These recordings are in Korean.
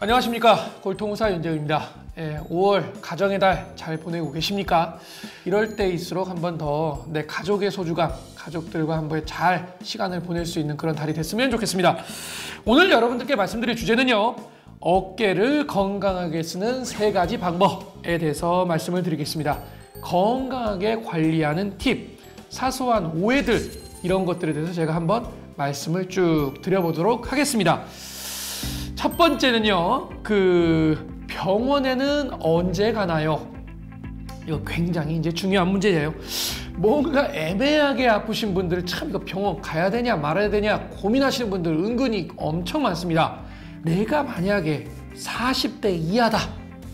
안녕하십니까, 골통의사 윤재우입니다. 5월 가정의 달 잘 보내고 계십니까? 이럴 때일수록 한 번 더 내 가족의 소중함, 가족들과 한번 잘 시간을 보낼 수 있는 그런 달이 됐으면 좋겠습니다. 오늘 여러분들께 말씀드릴 주제는요, 어깨를 건강하게 쓰는 3가지 방법에 대해서 말씀을 드리겠습니다. 건강하게 관리하는 팁, 사소한 오해들, 이런 것들에 대해서 제가 한번 말씀을 쭉 드려보도록 하겠습니다. 첫 번째는요, 병원에는 언제 가나요? 이거 굉장히 이제 중요한 문제예요. 뭔가 애매하게 아프신 분들, 참 이거 병원 가야 되냐 말아야 되냐 고민하시는 분들 은근히 엄청 많습니다. 내가 만약에 40대 이하다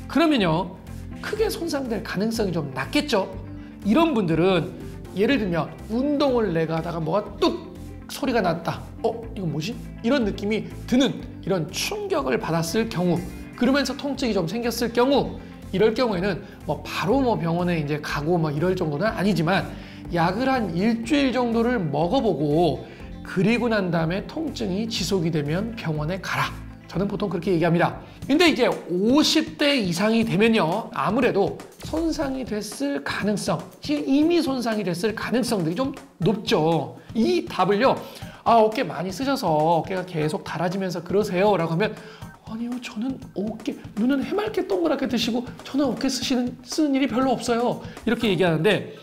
그러면요, 크게 손상될 가능성이 좀 낮겠죠. 이런 분들은 예를 들면 운동을 내가 하다가 뭐가 뚝 소리가 났다, 이거 뭐지? 이런 느낌이 드는 이런 충격을 받았을 경우, 그러면서 통증이 좀 생겼을 경우, 이럴 경우에는 바로 병원에 이제 가고 이럴 정도는 아니지만 약을 한 일주일 정도를 먹어보고, 그리고 난 다음에 통증이 지속이 되면 병원에 가라. 저는 보통 그렇게 얘기합니다. 근데 이제 50대 이상이 되면요, 아무래도 손상이 됐을 가능성, 이미 손상이 됐을 가능성들이 좀 높죠. 이 답을요, 어깨 많이 쓰셔서 어깨가 계속 닳아지면서 그러세요 라고 하면, 아니요, 저는 눈은 해맑게 동그랗게 뜨시고 저는 어깨 쓰는 일이 별로 없어요, 이렇게 얘기하는데,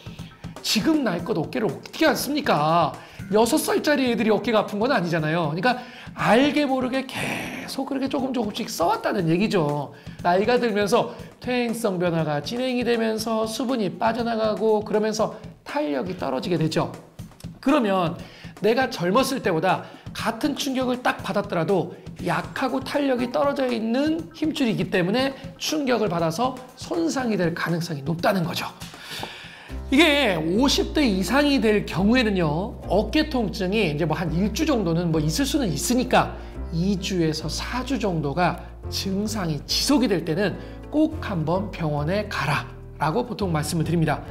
지금 나이껏 어깨를 어떻게 안 씁니까? 6살짜리 애들이 어깨가 아픈 건 아니잖아요. 그러니까 알게 모르게 계속 그렇게 조금씩 써왔다는 얘기죠. 나이가 들면서 퇴행성 변화가 진행이 되면서 수분이 빠져나가고, 그러면서 탄력이 떨어지게 되죠. 그러면 내가 젊었을 때보다 같은 충격을 딱 받았더라도 약하고 탄력이 떨어져 있는 힘줄이기 때문에 충격을 받아서 손상이 될 가능성이 높다는 거죠. 이게 50대 이상이 될 경우에는요, 어깨 통증이 이제 한 1주 정도는 있을 수는 있으니까 2주에서 4주 정도가 증상이 지속이 될 때는 꼭 한번 병원에 가라 라고 보통 말씀을 드립니다.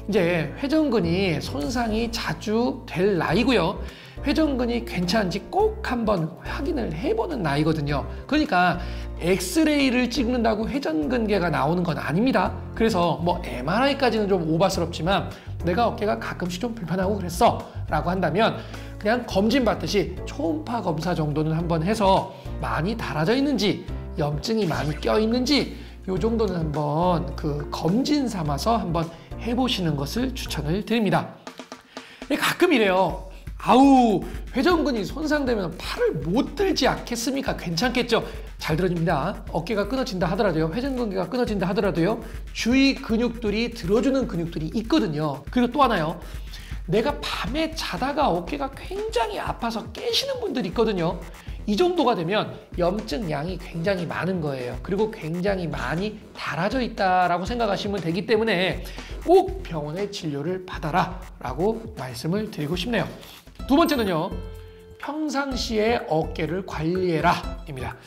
이제 회전근이 손상이 자주 될 나이고요, 회전근이 괜찮은지 꼭 한번 확인을 해보는 나이거든요. 그러니까 엑스레이를 찍는다고 회전근개가 나오는 건 아닙니다. 그래서 MRI까지는 좀 오바스럽지만 내가 어깨가 가끔씩 좀 불편하고 그랬어 라고 한다면 그냥 검진 받듯이 초음파 검사 정도는 한번 해서 많이 닳아져 있는지, 염증이 많이 껴 있는지, 요 정도는 한번 검진 삼아서 한번 해보시는 것을 추천을 드립니다. 가끔 이래요. 회전근이 손상되면 팔을 못 들지 않겠습니까? 괜찮겠죠? 잘 들어줍니다. 어깨가 끊어진다 하더라도요, 회전근개가 끊어진다 하더라도요, 주위 근육들이 들어주는 근육들이 있거든요. 그리고 또 하나요, 내가 밤에 자다가 어깨가 굉장히 아파서 깨시는 분들이 있거든요. 이 정도가 되면 염증 양이 굉장히 많은 거예요. 그리고 굉장히 많이 닳아져 있다라고 생각하시면 되기 때문에 꼭 병원의 진료를 받아라 라고 말씀을 드리고 싶네요. 두 번째는요, 평상시에 어깨를 관리해라 입니다.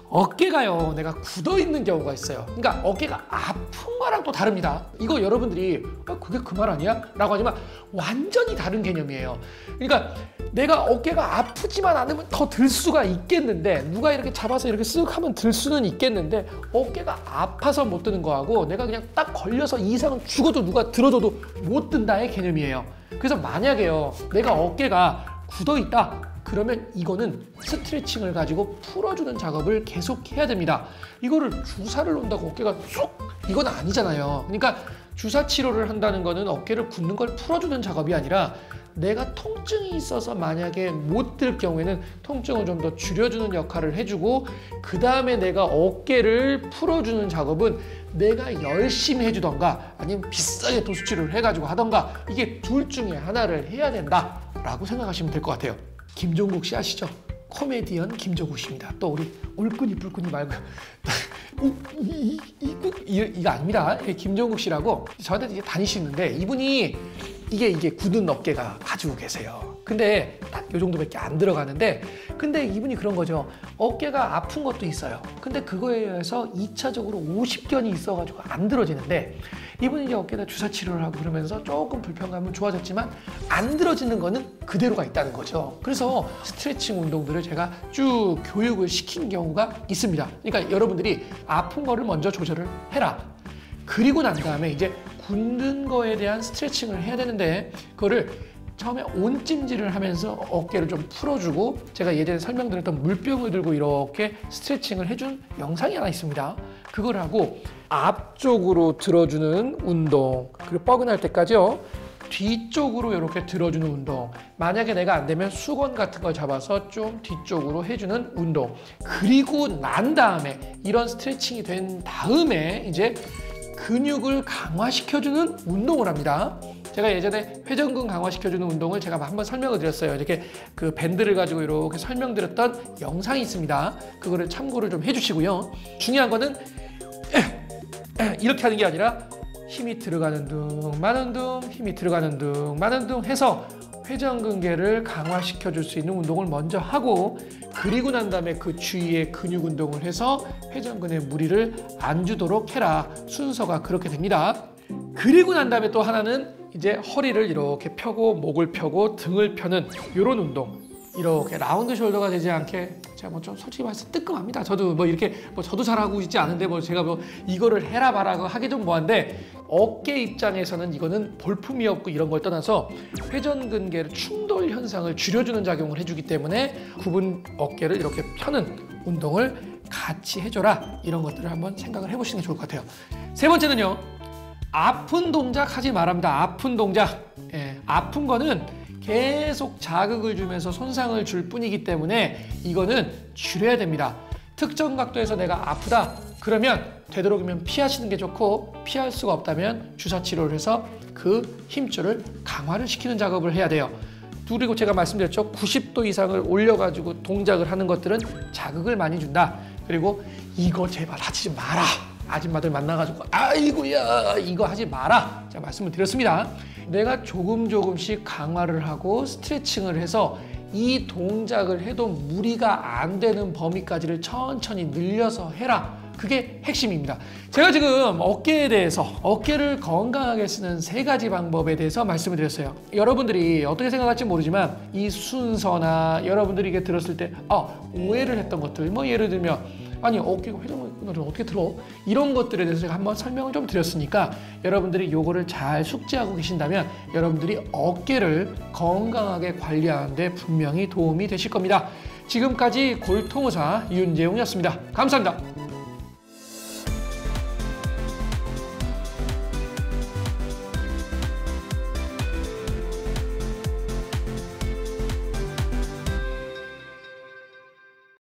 어깨가요, 내가 굳어 있는 경우가 있어요. 그러니까 어깨가 아픈 거랑 또 다릅니다. 이거 여러분들이 그게 그 말 아니야? 라고 하지만 완전히 다른 개념이에요. 그러니까 내가 어깨가 아프지만 않으면 더 들 수가 있겠는데, 누가 이렇게 잡아서 이렇게 쓱 하면 들 수는 있겠는데, 어깨가 아파서 못 드는 거하고 내가 그냥 딱 걸려서 이 이상은 죽어도 누가 들어줘도 못 든다의 개념이에요. 그래서 만약에요, 내가 어깨가 굳어 있다 그러면 이거는 스트레칭을 가지고 풀어주는 작업을 계속 해야 됩니다. 이거를 주사를 놓는다고 어깨가 쑥, 이건 아니잖아요. 그러니까 주사 치료를 한다는 거는 어깨를 굳는 걸 풀어주는 작업이 아니라, 내가 통증이 있어서 만약에 못 들 경우에는 통증을 좀 더 줄여주는 역할을 해주고, 그 다음에 내가 어깨를 풀어주는 작업은 내가 열심히 해주던가 아니면 비싸게 도수치료를 해가지고 하던가, 이게 둘 중에 하나를 해야 된다라고 생각하시면 될 것 같아요. 김종국 씨 아시죠? 코미디언 김종국 씨입니다. 또 우리 올끈이 불끈이 말고 이거 아닙니다. 김종국 씨라고 저한테 이제 다니시는데, 이분이 이게 굳은 어깨가 가지고 계세요. 근데 딱 요 정도밖에 안 들어가는데, 근데 이분이 그런 거죠. 어깨가 아픈 것도 있어요. 근데 그거에 의해서 2차적으로 50견이 있어가지고 안 들어지는데, 이분이 이제 어깨에다 주사 치료를 하고 그러면서 조금 불편감은 좋아졌지만 안 들어지는 거는 그대로가 있다는 거죠. 그래서 스트레칭 운동들을 제가 쭉 교육을 시킨 경우가 있습니다. 그러니까 여러분들이 아픈 거를 먼저 조절을 해라. 그리고 난 다음에 이제 굳는 거에 대한 스트레칭을 해야 되는데 그거를 처음에 온찜질을 하면서 어깨를 좀 풀어주고 제가 예전에 설명드렸던 물병을 들고 이렇게 스트레칭을 해준 영상이 하나 있습니다. 그걸 하고 앞쪽으로 들어주는 운동, 그리고 뻐근할 때까지요. 뒤쪽으로 이렇게 들어주는 운동. 만약에 내가 안 되면 수건 같은 걸 잡아서 좀 뒤쪽으로 해주는 운동. 그리고 난 다음에 이런 스트레칭이 된 다음에 이제 근육을 강화시켜주는 운동을 합니다. 제가 예전에 회전근 강화시켜주는 운동을 제가 한번 설명을 드렸어요. 이렇게 그 밴드를 가지고 이렇게 설명드렸던 영상이 있습니다. 그거를 참고를 좀 해주시고요. 중요한 거는 이렇게 하는 게 아니라 힘이 들어가는 둥 마는 둥 힘이 들어가는 둥 마는 둥 해서 회전근개를 강화시켜줄 수 있는 운동을 먼저 하고 그리고 난 다음에 그 주위에 근육 운동을 해서 회전근에 무리를 안 주도록 해라. 순서가 그렇게 됩니다. 그리고 난 다음에 또 하나는 이제 허리를 이렇게 펴고 목을 펴고 등을 펴는 이런 운동. 이렇게 라운드 숄더가 되지 않게 제가 뭐 좀 솔직히 말해서 뜨끔합니다. 저도 뭐 이렇게 뭐 저도 잘하고 있지 않은데 뭐 제가 뭐 이거를 해라 봐라 하기 좀 뭐한데 어깨 입장에서는 이거는 볼품이 없고 이런 걸 떠나서 회전근개를 충돌 현상을 줄여주는 작용을 해주기 때문에 굽은 어깨를 이렇게 펴는 운동을 같이 해줘라. 이런 것들을 한번 생각을 해보시는 게 좋을 것 같아요. 세 번째는요. 아픈 동작 하지 말랍니다. 아픈 동작. 아픈 거는 계속 자극을 주면서 손상을 줄 뿐이기 때문에 이거는 줄여야 됩니다. 특정 각도에서 내가 아프다 그러면 되도록이면 피하시는 게 좋고 피할 수가 없다면 주사 치료를 해서 그 힘줄을 강화를 시키는 작업을 해야 돼요. 그리고 제가 말씀드렸죠. 90도 이상을 올려가지고 동작을 하는 것들은 자극을 많이 준다. 그리고 이거 제발 하지 마라. 아줌마들 만나가지고 아이고야 이거 하지 마라. 제가 말씀을 드렸습니다. 내가 조금씩 강화를 하고 스트레칭을 해서 이 동작을 해도 무리가 안 되는 범위까지를 천천히 늘려서 해라. 그게 핵심입니다. 제가 지금 어깨에 대해서 어깨를 건강하게 쓰는 3가지 방법에 대해서 말씀을 드렸어요. 여러분들이 어떻게 생각할지 모르지만 이 순서나 여러분들이 이게 들었을 때 오해를 했던 것들 뭐 예를 들면 아니 어깨가 회전근을 어떻게 들어? 이런 것들에 대해서 제가 한번 설명을 좀 드렸으니까 여러분들이 요거를 잘 숙지하고 계신다면 여러분들이 어깨를 건강하게 관리하는 데 분명히 도움이 되실 겁니다. 지금까지 골통의사 윤재웅이었습니다. 감사합니다.